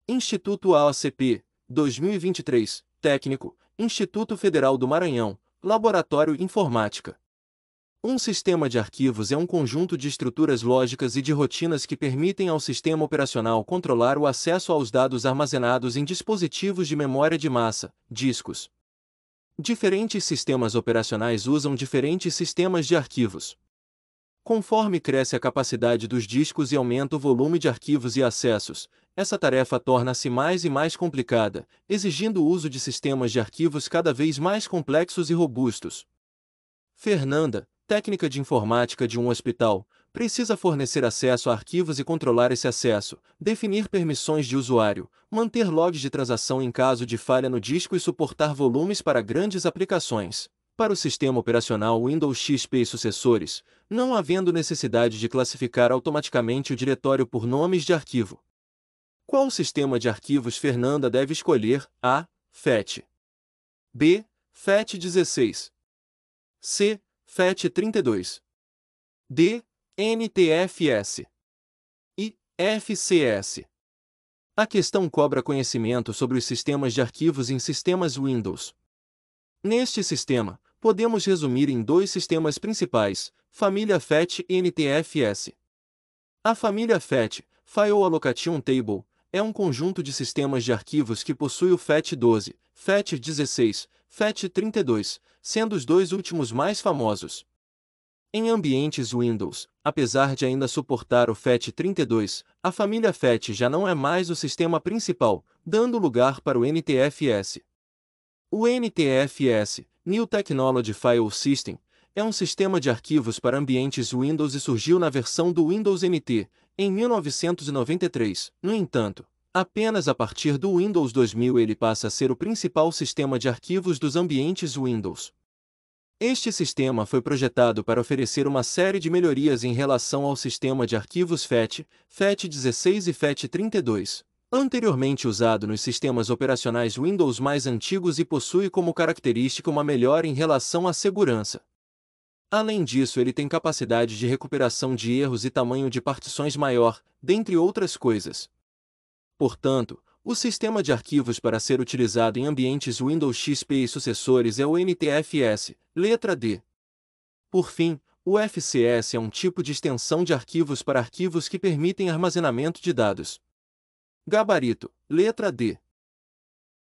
Instituto AOCP, 2023, Técnico, Instituto Federal do Maranhão, Laboratório Informática. Um sistema de arquivos é um conjunto de estruturas lógicas e de rotinas que permitem ao sistema operacional controlar o acesso aos dados armazenados em dispositivos de memória de massa, discos. Diferentes sistemas operacionais usam diferentes sistemas de arquivos. Conforme cresce a capacidade dos discos e aumenta o volume de arquivos e acessos, essa tarefa torna-se mais e mais complicada, exigindo o uso de sistemas de arquivos cada vez mais complexos e robustos. Fernanda, técnica de informática de um hospital, precisa fornecer acesso a arquivos e controlar esse acesso, definir permissões de usuário, manter logs de transação em caso de falha no disco e suportar volumes para grandes aplicações. Para o sistema operacional Windows XP e sucessores, não havendo necessidade de classificar automaticamente o diretório por nomes de arquivo. Qual sistema de arquivos Fernanda deve escolher? A. FAT. B. FAT16. C. FAT32. D. NTFS. E. FCS. A questão cobra conhecimento sobre os sistemas de arquivos em sistemas Windows. Neste sistema, podemos resumir em dois sistemas principais, família FAT e NTFS. A família FAT, File Allocation Table, é um conjunto de sistemas de arquivos que possui o FAT12, FAT16, FAT32, sendo os dois últimos mais famosos. Em ambientes Windows, apesar de ainda suportar o FAT32, a família FAT já não é mais o sistema principal, dando lugar para o NTFS. O NTFS, New Technology File System, é um sistema de arquivos para ambientes Windows e surgiu na versão do Windows NT, em 1993. No entanto, apenas a partir do Windows 2000 ele passa a ser o principal sistema de arquivos dos ambientes Windows. Este sistema foi projetado para oferecer uma série de melhorias em relação ao sistema de arquivos FAT, FAT16 e FAT32, anteriormente usado nos sistemas operacionais Windows mais antigos e possui como característica uma melhora em relação à segurança. Além disso, ele tem capacidade de recuperação de erros e tamanho de partições maior, dentre outras coisas. Portanto, o sistema de arquivos para ser utilizado em ambientes Windows XP e sucessores é o NTFS, letra D. Por fim, o FCS é um tipo de extensão de arquivos para arquivos que permitem armazenamento de dados. Gabarito, letra D.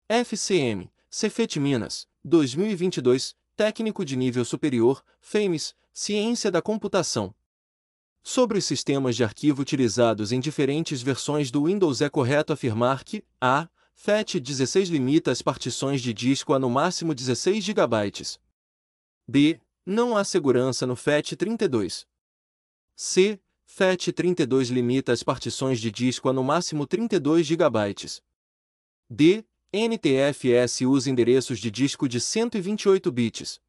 FCM, Cefet Minas, 2022, Técnico de Nível Superior, FEMES, Ciência da Computação. Sobre os sistemas de arquivo utilizados em diferentes versões do Windows é correto afirmar que a. FAT16 limita as partições de disco a no máximo 16 GB. B. Não há segurança no FAT32. C. FAT32 limita as partições de disco a no máximo 32 GB. D. NTFS usa endereços de disco de 128 bits.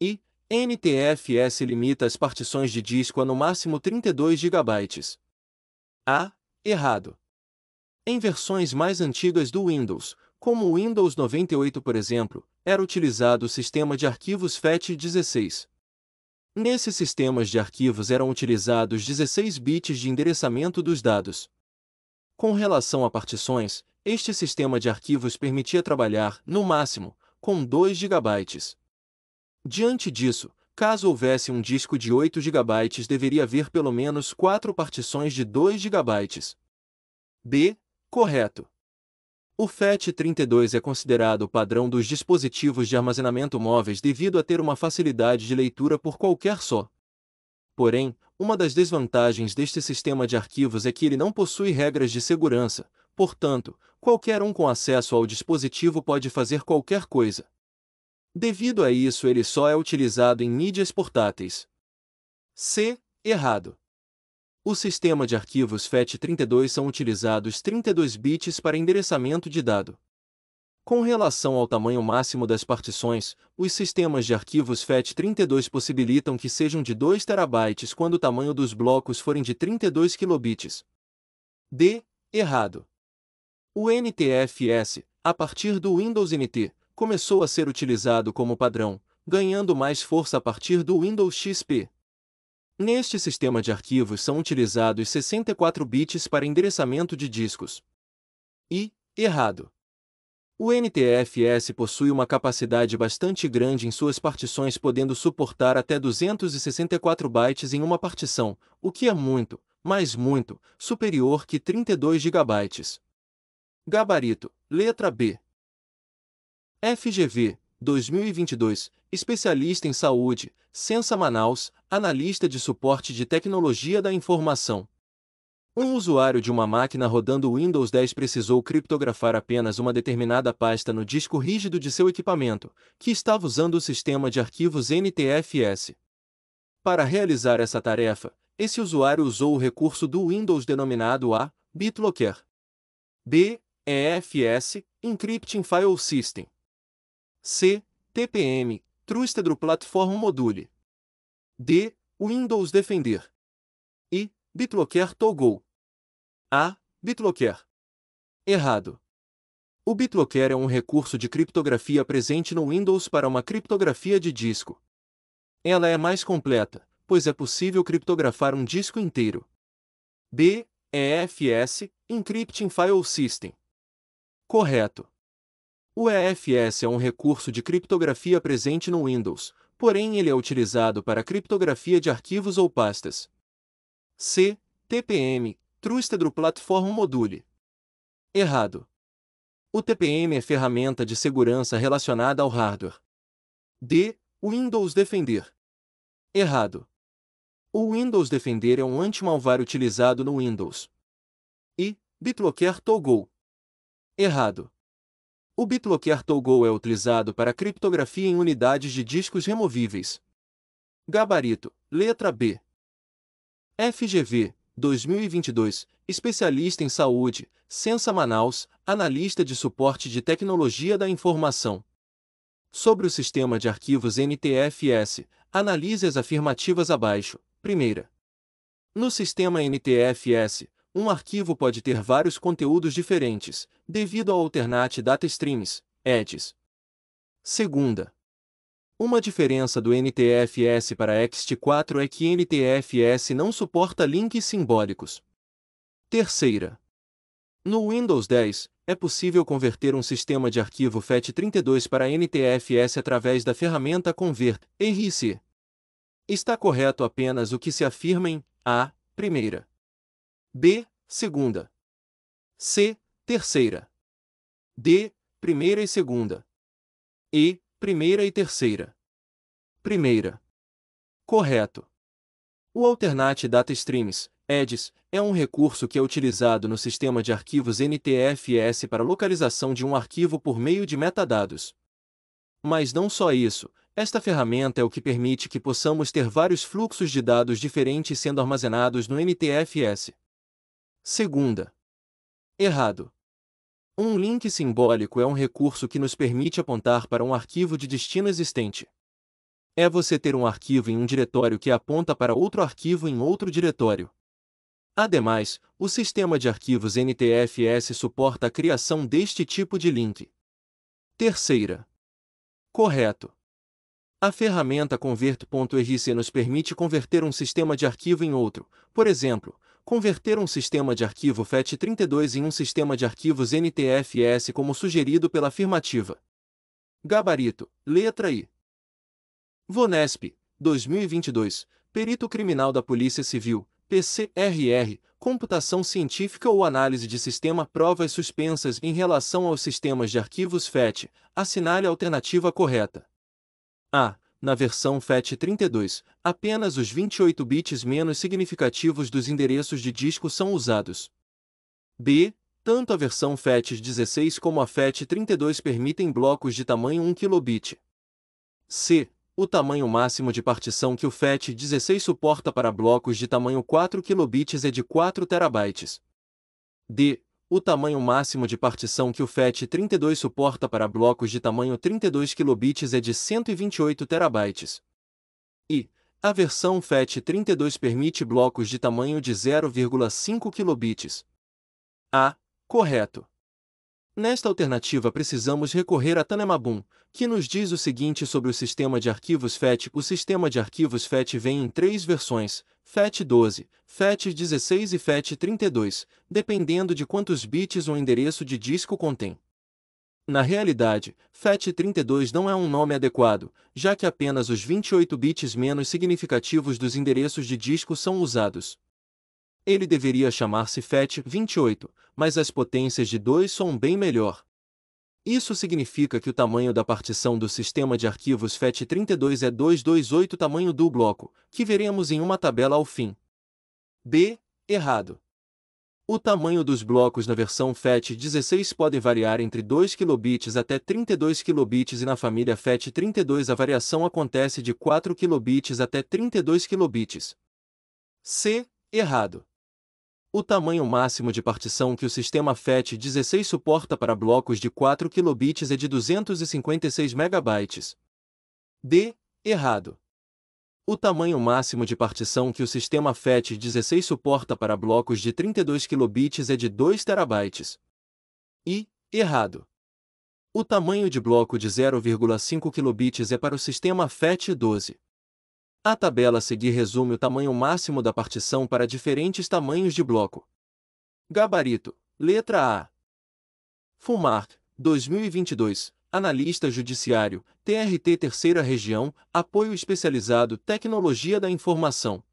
E. NTFS limita as partições de disco a no máximo 32 GB. A. Errado. Em versões mais antigas do Windows, como o Windows 98 por exemplo, era utilizado o sistema de arquivos FAT16. Nesses sistemas de arquivos eram utilizados 16 bits de endereçamento dos dados. Com relação a partições, este sistema de arquivos permitia trabalhar, no máximo, com 2 GB. Diante disso, caso houvesse um disco de 8 GB, deveria haver pelo menos 4 partições de 2 GB. B. Correto. O FAT32 é considerado o padrão dos dispositivos de armazenamento móveis devido a ter uma facilidade de leitura por qualquer só. Porém, uma das desvantagens deste sistema de arquivos é que ele não possui regras de segurança, portanto, qualquer um com acesso ao dispositivo pode fazer qualquer coisa. Devido a isso, ele só é utilizado em mídias portáteis. C. Errado. O sistema de arquivos FAT32 são utilizados 32 bits para endereçamento de dado. Com relação ao tamanho máximo das partições, os sistemas de arquivos FAT32 possibilitam que sejam de 2 TB quando o tamanho dos blocos forem de 32 kilobits. D. Errado. O NTFS, a partir do Windows NT, começou a ser utilizado como padrão, ganhando mais força a partir do Windows XP. Neste sistema de arquivos são utilizados 64 bits para endereçamento de discos. I. Errado. O NTFS possui uma capacidade bastante grande em suas partições, podendo suportar até 264 bytes em uma partição, o que é muito, mas muito, superior que 32 GB. Gabarito, letra B. FGV, 2022, especialista em saúde, Censa Manaus, analista de suporte de tecnologia da informação. Um usuário de uma máquina rodando o Windows 10 precisou criptografar apenas uma determinada pasta no disco rígido de seu equipamento, que estava usando o sistema de arquivos NTFS. Para realizar essa tarefa, esse usuário usou o recurso do Windows denominado A. BitLocker. B. EFS, Encrypting File System. C. TPM, Trusted Platform Module. D. Windows Defender. I. BitLocker Toggle. A. BitLocker. Errado. O BitLocker é um recurso de criptografia presente no Windows para uma criptografia de disco. Ela é mais completa, pois é possível criptografar um disco inteiro. B. EFS, Encrypting File System. Correto. O EFS é um recurso de criptografia presente no Windows, porém ele é utilizado para criptografia de arquivos ou pastas. C. TPM, Trusted Platform Module. Errado. O TPM é ferramenta de segurança relacionada ao hardware. D. Windows Defender. Errado. O Windows Defender é um anti-malware utilizado no Windows. I. BitLocker Toggle. Errado. O BitLocker Toggle é utilizado para criptografia em unidades de discos removíveis. Gabarito, letra B. FGV, 2022, especialista em saúde, Censa Manaus, analista de suporte de tecnologia da informação. Sobre o sistema de arquivos NTFS, analise as afirmativas abaixo. Primeira. No sistema NTFS, um arquivo pode ter vários conteúdos diferentes, devido ao Alternate Data Streams, EDS. Segunda. Uma diferença do NTFS para ext4 é que NTFS não suporta links simbólicos. Terceira. No Windows 10, é possível converter um sistema de arquivo FAT32 para NTFS através da ferramenta Convert-RC. Está correto apenas o que se afirma em A. Primeira. B. Segunda. C. Terceira. D. Primeira e segunda. E. Primeira e terceira. Primeira. Correto. O Alternate Data Streams, EDS, é um recurso que é utilizado no sistema de arquivos NTFS para localização de um arquivo por meio de metadados. Mas não só isso, esta ferramenta é o que permite que possamos ter vários fluxos de dados diferentes sendo armazenados no NTFS. Segunda. Errado. Um link simbólico é um recurso que nos permite apontar para um arquivo de destino existente. É você ter um arquivo em um diretório que aponta para outro arquivo em outro diretório. Ademais, o sistema de arquivos NTFS suporta a criação deste tipo de link. Terceira. Correto. A ferramenta Convert.rc nos permite converter um sistema de arquivo em outro, por exemplo, converter um sistema de arquivo FAT32 em um sistema de arquivos NTFS como sugerido pela afirmativa. Gabarito, letra I. Vonesp, 2022, Perito Criminal da Polícia Civil, PCRR, Computação Científica ou Análise de Sistema Provas Suspensas em relação aos sistemas de arquivos FAT, assinale a alternativa correta. A. Na versão FAT32, apenas os 28 bits menos significativos dos endereços de disco são usados. B. Tanto a versão FAT16 como a FAT32 permitem blocos de tamanho 1 kilobit. C. O tamanho máximo de partição que o FAT16 suporta para blocos de tamanho 4 kilobits é de 4 terabytes. D. O tamanho máximo de partição que o FAT32 suporta para blocos de tamanho 32 kilobits é de 128 terabytes. E. A versão FAT32 permite blocos de tamanho de 0,5 kilobits. A. Correto. Nesta alternativa precisamos recorrer a Tanemabum, que nos diz o seguinte sobre o sistema de arquivos FAT. O sistema de arquivos FAT vem em três versões, FAT12, FAT16 e FAT32, dependendo de quantos bits o endereço de disco contém. Na realidade, FAT32 não é um nome adequado, já que apenas os 28 bits menos significativos dos endereços de disco são usados. Ele deveria chamar-se FAT28, mas as potências de 2 soam bem melhor. Isso significa que o tamanho da partição do sistema de arquivos FAT32 é 228, tamanho do bloco, que veremos em uma tabela ao fim. B. Errado. O tamanho dos blocos na versão FAT16 pode variar entre 2 kilobits até 32 kilobits e na família FAT32 a variação acontece de 4 kilobits até 32 kilobits. C. Errado. O tamanho máximo de partição que o sistema FAT16 suporta para blocos de 4 kilobits é de 256 megabytes. D. Errado. O tamanho máximo de partição que o sistema FAT16 suporta para blocos de 32 kilobits é de 2 terabytes. I. Errado. O tamanho de bloco de 0,5 kilobits é para o sistema FAT12. A tabela a seguir resume o tamanho máximo da partição para diferentes tamanhos de bloco. Gabarito. Letra A. Fulmark, 2022. Analista Judiciário, TRT Terceira Região, Apoio Especializado, Tecnologia da Informação.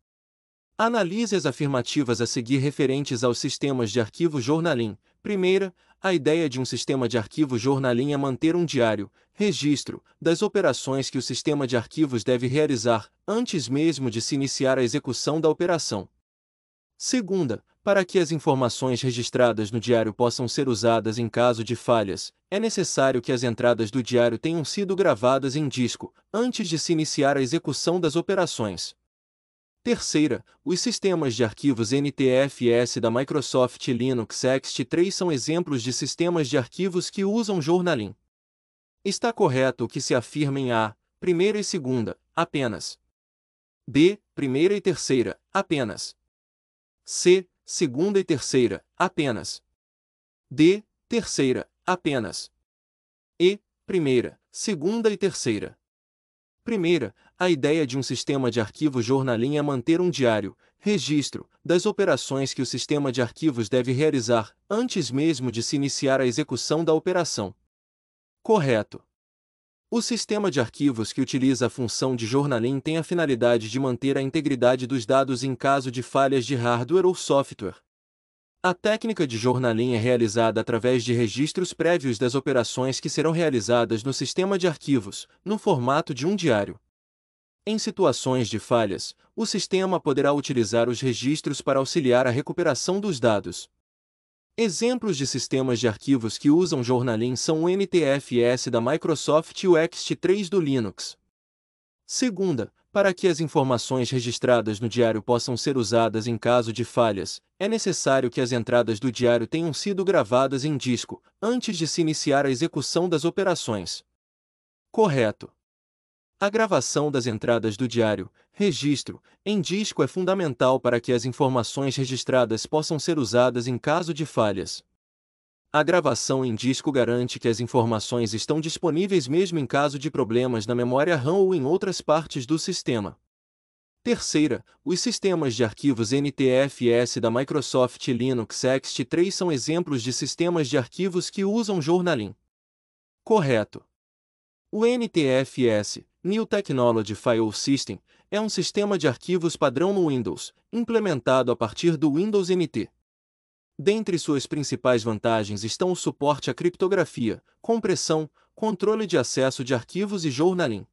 Analise as afirmativas a seguir referentes aos sistemas de arquivo Jornalin. Primeira, a ideia de um sistema de arquivo Jornalin é manter um diário, registro, das operações que o sistema de arquivos deve realizar, antes mesmo de se iniciar a execução da operação. Segunda, para que as informações registradas no diário possam ser usadas em caso de falhas, é necessário que as entradas do diário tenham sido gravadas em disco, antes de se iniciar a execução das operações. Terceira, os sistemas de arquivos NTFS da Microsoft Linux ext3 são exemplos de sistemas de arquivos que usam Jornalin. Está correto o que se afirma em A, primeira e segunda, apenas. B, primeira e terceira, apenas. C, segunda e terceira, apenas. D, terceira, apenas. E, primeira, segunda e terceira. Primeira, a ideia de um sistema de arquivo Jornalin é manter um diário, registro, das operações que o sistema de arquivos deve realizar, antes mesmo de se iniciar a execução da operação. Correto. O sistema de arquivos que utiliza a função de Jornalin tem a finalidade de manter a integridade dos dados em caso de falhas de hardware ou software. A técnica de Jornalin é realizada através de registros prévios das operações que serão realizadas no sistema de arquivos, no formato de um diário. Em situações de falhas, o sistema poderá utilizar os registros para auxiliar a recuperação dos dados. Exemplos de sistemas de arquivos que usam Jornalin são o NTFS da Microsoft e o ext3 do Linux. Segunda, para que as informações registradas no diário possam ser usadas em caso de falhas, é necessário que as entradas do diário tenham sido gravadas em disco, antes de se iniciar a execução das operações. Correto. A gravação das entradas do diário, registro, em disco é fundamental para que as informações registradas possam ser usadas em caso de falhas. A gravação em disco garante que as informações estão disponíveis mesmo em caso de problemas na memória RAM ou em outras partes do sistema. Terceira, os sistemas de arquivos NTFS da Microsoft Linux ext3 são exemplos de sistemas de arquivos que usam Jornalin. Correto. O NTFS, New Technology File System, é um sistema de arquivos padrão no Windows, implementado a partir do Windows NT. Dentre suas principais vantagens estão o suporte à criptografia, compressão, controle de acesso de arquivos e Jornalin.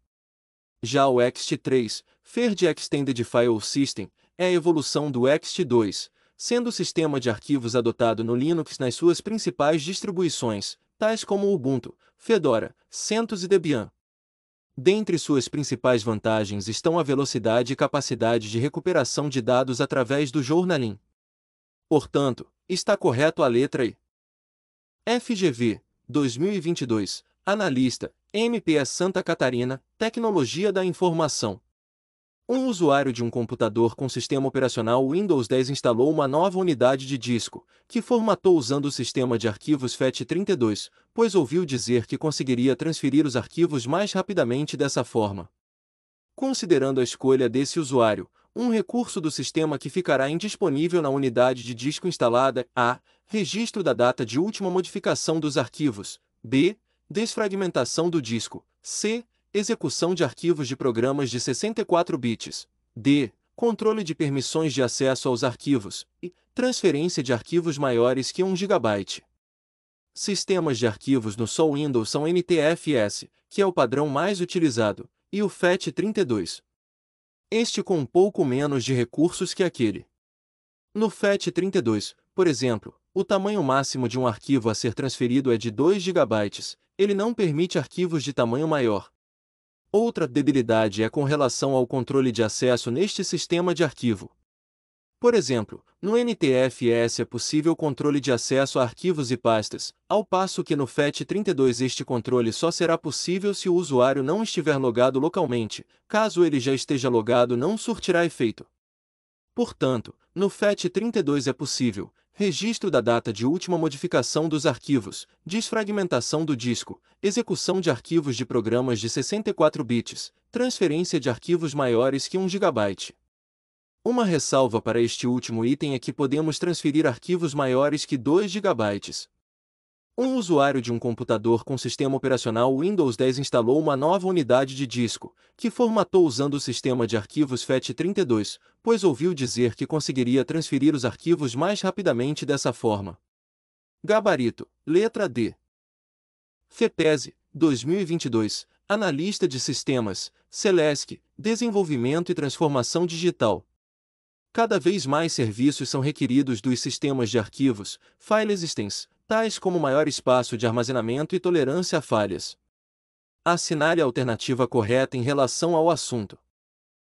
Já o ext3, FAIR Extended File System, é a evolução do ext2, sendo o sistema de arquivos adotado no Linux nas suas principais distribuições, tais como Ubuntu, Fedora, CentOS e Debian. Dentre suas principais vantagens estão a velocidade e capacidade de recuperação de dados através do Jornalin. Portanto, está correto a letra I. FGV, 2022, Analista, MPS Santa Catarina, Tecnologia da Informação. Um usuário de um computador com sistema operacional Windows 10 instalou uma nova unidade de disco, que formatou usando o sistema de arquivos FAT32, pois ouviu dizer que conseguiria transferir os arquivos mais rapidamente dessa forma. Considerando a escolha desse usuário, um recurso do sistema que ficará indisponível na unidade de disco instalada: a. Registro da data de última modificação dos arquivos. b. Desfragmentação do disco. c. Execução de arquivos de programas de 64 bits. d. Controle de permissões de acesso aos arquivos. e transferência de arquivos maiores que 1 GB. Sistemas de arquivos no só Windows são NTFS, que é o padrão mais utilizado, e o FAT32. Este com um pouco menos de recursos que aquele. No FAT32, por exemplo, o tamanho máximo de um arquivo a ser transferido é de 2 GB, ele não permite arquivos de tamanho maior. Outra debilidade é com relação ao controle de acesso neste sistema de arquivo. Por exemplo, no NTFS é possível controle de acesso a arquivos e pastas, ao passo que no FAT32 este controle só será possível se o usuário não estiver logado localmente, caso ele já esteja logado não surtirá efeito. Portanto, no FAT32 é possível registro da data de última modificação dos arquivos, desfragmentação do disco, execução de arquivos de programas de 64 bits, transferência de arquivos maiores que 1 GB. Uma ressalva para este último item é que podemos transferir arquivos maiores que 2 GB. Um usuário de um computador com sistema operacional Windows 10 instalou uma nova unidade de disco, que formatou usando o sistema de arquivos FAT32, pois ouviu dizer que conseguiria transferir os arquivos mais rapidamente dessa forma. Gabarito, letra D. FEPESE, 2022, Analista de Sistemas, Celesc, Desenvolvimento e Transformação Digital. Cada vez mais serviços são requeridos dos sistemas de arquivos, file systems, tais como maior espaço de armazenamento e tolerância a falhas. Assinale a alternativa correta em relação ao assunto.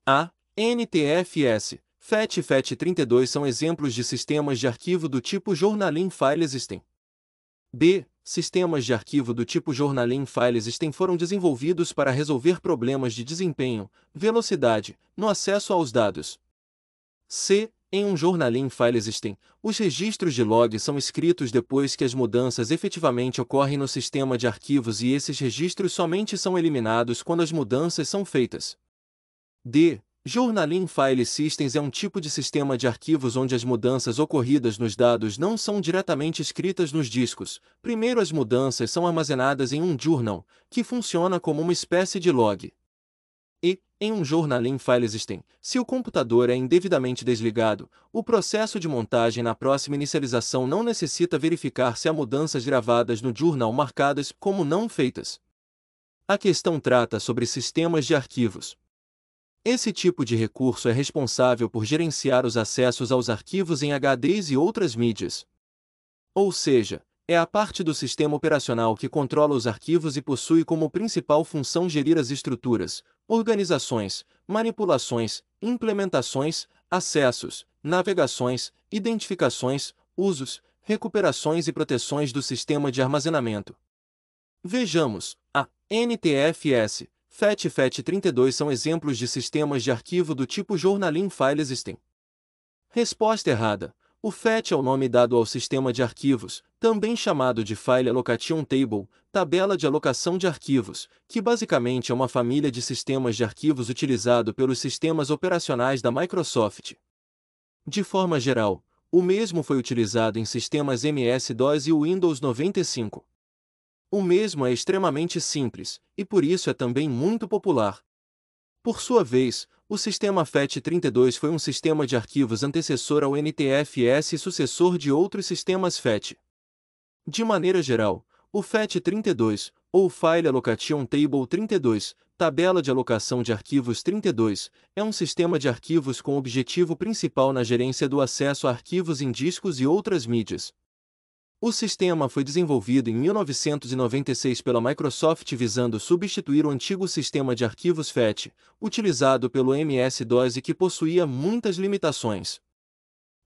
A. NTFS, FAT e FAT32 são exemplos de sistemas de arquivo do tipo Journaling File System. B. Sistemas de arquivo do tipo Journaling File System foram desenvolvidos para resolver problemas de desempenho, velocidade, no acesso aos dados. C. Em um Journaling File System, os registros de log são escritos depois que as mudanças efetivamente ocorrem no sistema de arquivos e esses registros somente são eliminados quando as mudanças são feitas. D. Journaling File Systems é um tipo de sistema de arquivos onde as mudanças ocorridas nos dados não são diretamente escritas nos discos. Primeiro as mudanças são armazenadas em um journal, que funciona como uma espécie de log. E, em um Journaling File System, se o computador é indevidamente desligado, o processo de montagem na próxima inicialização não necessita verificar se há mudanças gravadas no journal marcadas como não feitas. A questão trata sobre sistemas de arquivos. Esse tipo de recurso é responsável por gerenciar os acessos aos arquivos em HDs e outras mídias. Ou seja, é a parte do sistema operacional que controla os arquivos e possui como principal função gerir as estruturas, organizações, manipulações, implementações, acessos, navegações, identificações, usos, recuperações e proteções do sistema de armazenamento. Vejamos, a NTFS, FAT e FAT32 são exemplos de sistemas de arquivo do tipo Journaling File System. Resposta errada. O FAT é o nome dado ao sistema de arquivos, também chamado de File Allocation Table, tabela de alocação de arquivos, que basicamente é uma família de sistemas de arquivos utilizado pelos sistemas operacionais da Microsoft. De forma geral, o mesmo foi utilizado em sistemas MS-DOS e o Windows 95. O mesmo é extremamente simples, e por isso é também muito popular. Por sua vez, o sistema FAT32 foi um sistema de arquivos antecessor ao NTFS e sucessor de outros sistemas FAT. De maneira geral, o FAT32, ou File Allocation Table 32, tabela de alocação de arquivos 32, é um sistema de arquivos com objetivo principal na gerência do acesso a arquivos em discos e outras mídias. O sistema foi desenvolvido em 1996 pela Microsoft visando substituir o antigo sistema de arquivos FAT, utilizado pelo MS-DOS e que possuía muitas limitações.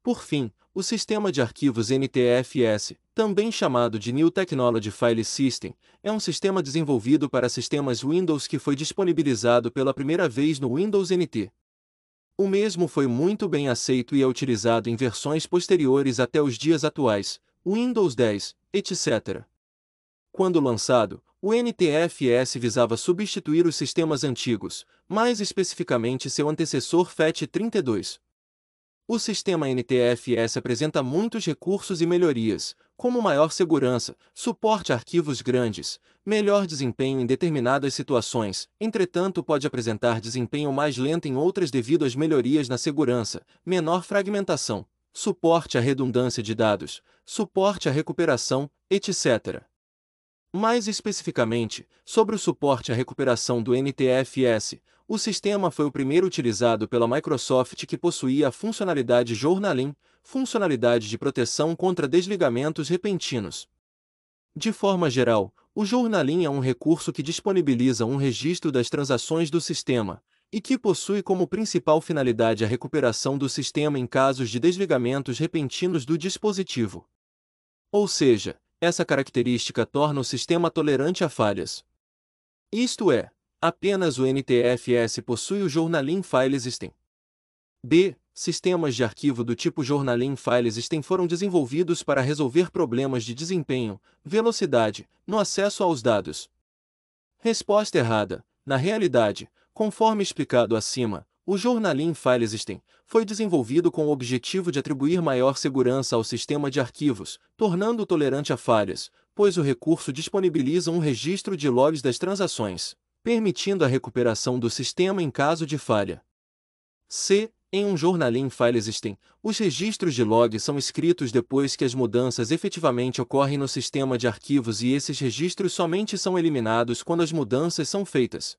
Por fim, o sistema de arquivos NTFS, também chamado de New Technology File System, é um sistema desenvolvido para sistemas Windows que foi disponibilizado pela primeira vez no Windows NT. O mesmo foi muito bem aceito e é utilizado em versões posteriores até os dias atuais, Windows 10, etc. Quando lançado, o NTFS visava substituir os sistemas antigos, mais especificamente seu antecessor FAT32. O sistema NTFS apresenta muitos recursos e melhorias, como maior segurança, suporte a arquivos grandes, melhor desempenho em determinadas situações, entretanto pode apresentar desempenho mais lento em outras devido às melhorias na segurança, menor fragmentação, suporte à redundância de dados, suporte à recuperação, etc. Mais especificamente, sobre o suporte à recuperação do NTFS, o sistema foi o primeiro utilizado pela Microsoft que possuía a funcionalidade Journaling, funcionalidade de proteção contra desligamentos repentinos. De forma geral, o Journaling é um recurso que disponibiliza um registro das transações do sistema, e que possui como principal finalidade a recuperação do sistema em casos de desligamentos repentinos do dispositivo. Ou seja, essa característica torna o sistema tolerante a falhas. Isto é, apenas o NTFS possui o Journaling File System. B. Sistemas de arquivo do tipo Journaling File System foram desenvolvidos para resolver problemas de desempenho, velocidade, no acesso aos dados. Resposta errada. Na realidade, conforme explicado acima, o Journaling File System foi desenvolvido com o objetivo de atribuir maior segurança ao sistema de arquivos, tornando-o tolerante a falhas, pois o recurso disponibiliza um registro de logs das transações, permitindo a recuperação do sistema em caso de falha. C. Em um Journaling File System, os registros de log são escritos depois que as mudanças efetivamente ocorrem no sistema de arquivos e esses registros somente são eliminados quando as mudanças são feitas.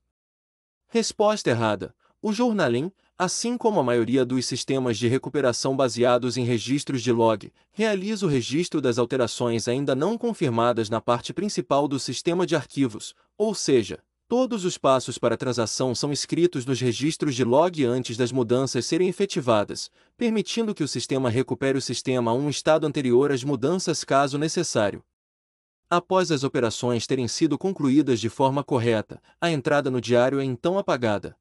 Resposta errada. O Journaling, assim como a maioria dos sistemas de recuperação baseados em registros de log, realiza o registro das alterações ainda não confirmadas na parte principal do sistema de arquivos, ou seja, todos os passos para a transação são escritos nos registros de log antes das mudanças serem efetivadas, permitindo que o sistema recupere o sistema a um estado anterior às mudanças caso necessário. Após as operações terem sido concluídas de forma correta, a entrada no diário é então apagada.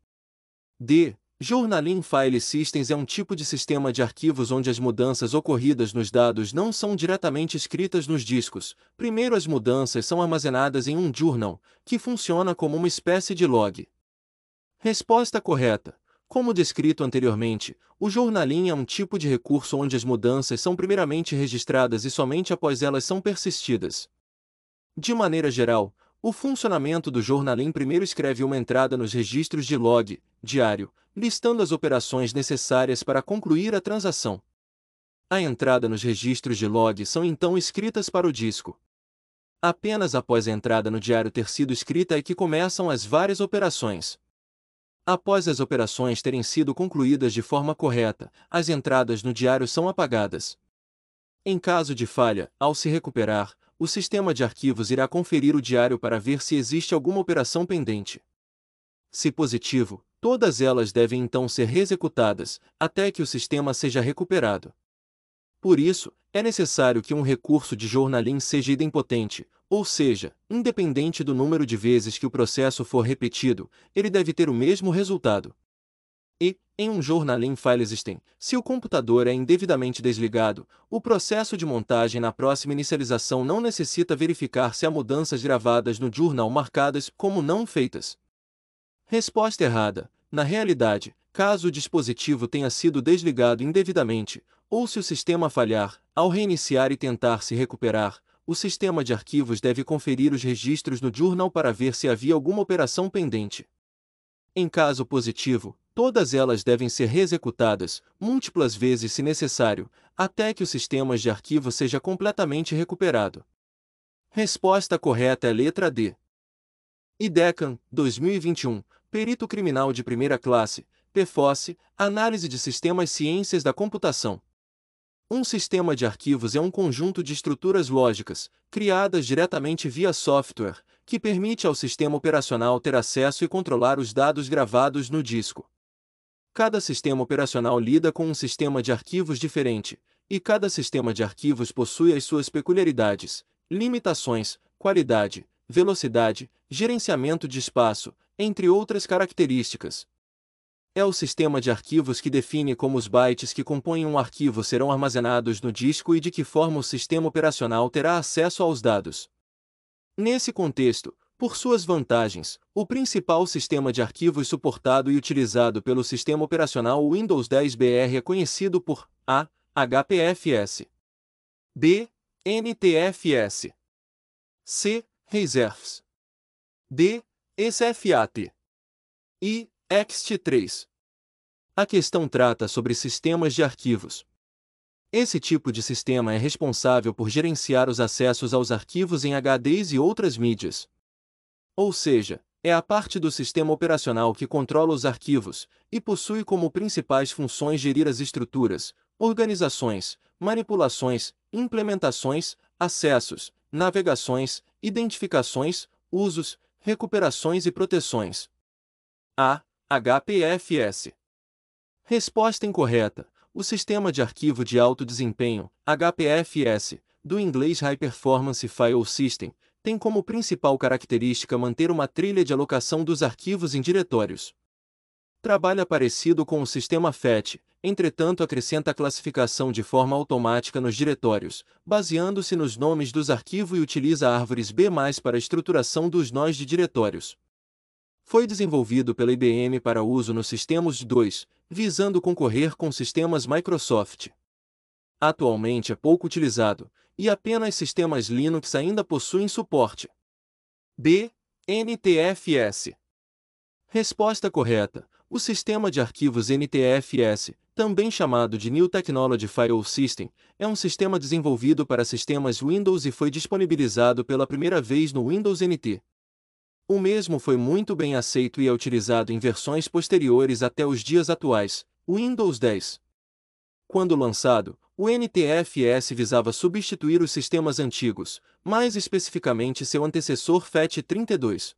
D. Journaling File Systems é um tipo de sistema de arquivos onde as mudanças ocorridas nos dados não são diretamente escritas nos discos. Primeiro as mudanças são armazenadas em um journal, que funciona como uma espécie de log. Resposta correta. Como descrito anteriormente, o journaling é um tipo de recurso onde as mudanças são primeiramente registradas e somente após elas são persistidas. De maneira geral, o funcionamento do Journaling primeiro escreve uma entrada nos registros de log, diário, listando as operações necessárias para concluir a transação. A entrada nos registros de log são então escritas para o disco. Apenas após a entrada no diário ter sido escrita é que começam as várias operações. Após as operações terem sido concluídas de forma correta, as entradas no diário são apagadas. Em caso de falha, ao se recuperar, o sistema de arquivos irá conferir o diário para ver se existe alguma operação pendente. Se positivo, todas elas devem então ser reexecutadas, até que o sistema seja recuperado. Por isso, é necessário que um recurso de journaling seja idempotente, ou seja, independente do número de vezes que o processo for repetido, ele deve ter o mesmo resultado. E, em um Journaling File System, se o computador é indevidamente desligado, o processo de montagem na próxima inicialização não necessita verificar se há mudanças gravadas no journal marcadas como não feitas. Resposta errada. Na realidade, caso o dispositivo tenha sido desligado indevidamente, ou se o sistema falhar, ao reiniciar e tentar se recuperar, o sistema de arquivos deve conferir os registros no journal para ver se havia alguma operação pendente. Em caso positivo, todas elas devem ser reexecutadas, múltiplas vezes se necessário, até que o sistema de arquivo seja completamente recuperado. Resposta correta é letra D. IDECAN, 2021, Perito Criminal de Primeira Classe, PFOS, Análise de Sistemas Ciências da Computação. Um sistema de arquivos é um conjunto de estruturas lógicas, criadas diretamente via software, que permite ao sistema operacional ter acesso e controlar os dados gravados no disco. Cada sistema operacional lida com um sistema de arquivos diferente, e cada sistema de arquivos possui as suas peculiaridades, limitações, qualidade, velocidade, gerenciamento de espaço, entre outras características. é o sistema de arquivos que define como os bytes que compõem um arquivo serão armazenados no disco e de que forma o sistema operacional terá acesso aos dados. Nesse contexto, por suas vantagens, o principal sistema de arquivos suportado e utilizado pelo sistema operacional Windows 10 BR é conhecido por A. HPFS, B. NTFS, C. Reserves, D. SFAT e ext3. A questão trata sobre sistemas de arquivos. Esse tipo de sistema é responsável por gerenciar os acessos aos arquivos em HDs e outras mídias. Ou seja, é a parte do sistema operacional que controla os arquivos e possui como principais funções gerir as estruturas, organizações, manipulações, implementações, acessos, navegações, identificações, usos, recuperações e proteções. A. HPFS. Resposta incorreta. O Sistema de Arquivo de Alto Desempenho, HPFS, do inglês High Performance File System, tem como principal característica manter uma trilha de alocação dos arquivos em diretórios. Trabalha parecido com o sistema FAT, entretanto acrescenta a classificação de forma automática nos diretórios, baseando-se nos nomes dos arquivos e utiliza árvores B+, para a estruturação dos nós de diretórios. Foi desenvolvido pela IBM para uso nos sistemas 2, visando concorrer com sistemas Microsoft. Atualmente é pouco utilizado, e apenas sistemas Linux ainda possuem suporte. B. NTFS. Resposta correta. O sistema de arquivos NTFS, também chamado de New Technology File System, é um sistema desenvolvido para sistemas Windows e foi disponibilizado pela primeira vez no Windows NT. O mesmo foi muito bem aceito e é utilizado em versões posteriores até os dias atuais, Windows 10. Quando lançado, o NTFS visava substituir os sistemas antigos, mais especificamente seu antecessor FAT32.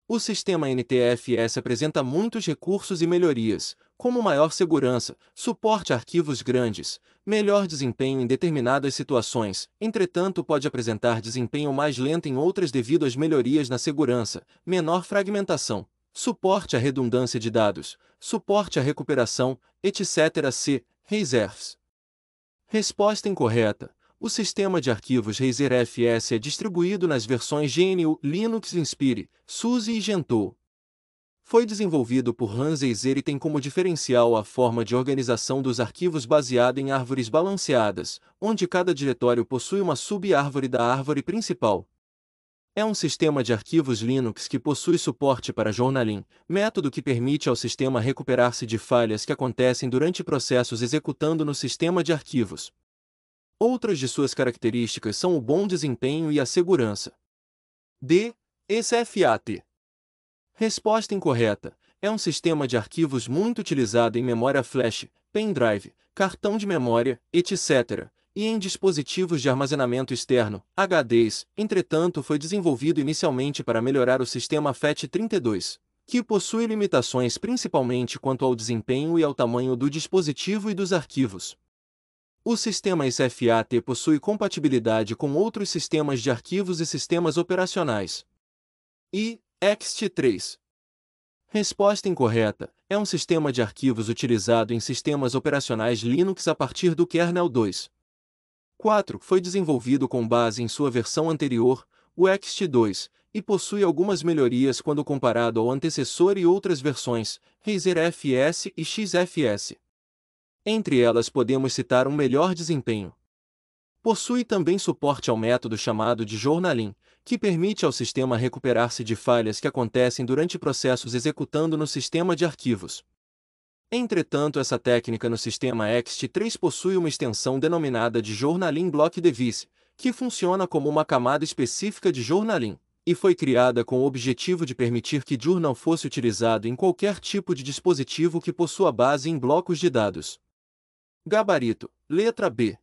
O sistema NTFS apresenta muitos recursos e melhorias, como maior segurança, suporte a arquivos grandes, melhor desempenho em determinadas situações, entretanto pode apresentar desempenho mais lento em outras devido às melhorias na segurança, menor fragmentação, suporte à redundância de dados, suporte à recuperação, etc. C. Reserves. Resposta incorreta. O sistema de arquivos Razer-FS é distribuído nas versões GNU, Linux Inspire, SUSE e Gentoo. Foi desenvolvido por Hans Eiser e tem como diferencial a forma de organização dos arquivos baseada em árvores balanceadas, onde cada diretório possui uma sub-árvore da árvore principal. É um sistema de arquivos Linux que possui suporte para journaling, método que permite ao sistema recuperar-se de falhas que acontecem durante processos executando no sistema de arquivos. Outras de suas características são o bom desempenho e a segurança. D. SFAT. Resposta incorreta. É um sistema de arquivos muito utilizado em memória flash, pendrive, cartão de memória, etc., e em dispositivos de armazenamento externo, HDs, entretanto foi desenvolvido inicialmente para melhorar o sistema FAT32, que possui limitações principalmente quanto ao desempenho e ao tamanho do dispositivo e dos arquivos. O sistema SFAT possui compatibilidade com outros sistemas de arquivos e sistemas operacionais. E. ext3. Resposta incorreta. É um sistema de arquivos utilizado em sistemas operacionais Linux a partir do kernel 2.4. Foi desenvolvido com base em sua versão anterior, o ext2, e possui algumas melhorias quando comparado ao antecessor e outras versões, Razer-FS e XFS. Entre elas podemos citar um melhor desempenho. Possui também suporte ao método chamado de journaling, que permite ao sistema recuperar-se de falhas que acontecem durante processos executando no sistema de arquivos. Entretanto, essa técnica no sistema ext3 possui uma extensão denominada de Journaling Block Device, que funciona como uma camada específica de journaling, e foi criada com o objetivo de permitir que journal fosse utilizado em qualquer tipo de dispositivo que possua base em blocos de dados. Gabarito. Letra B.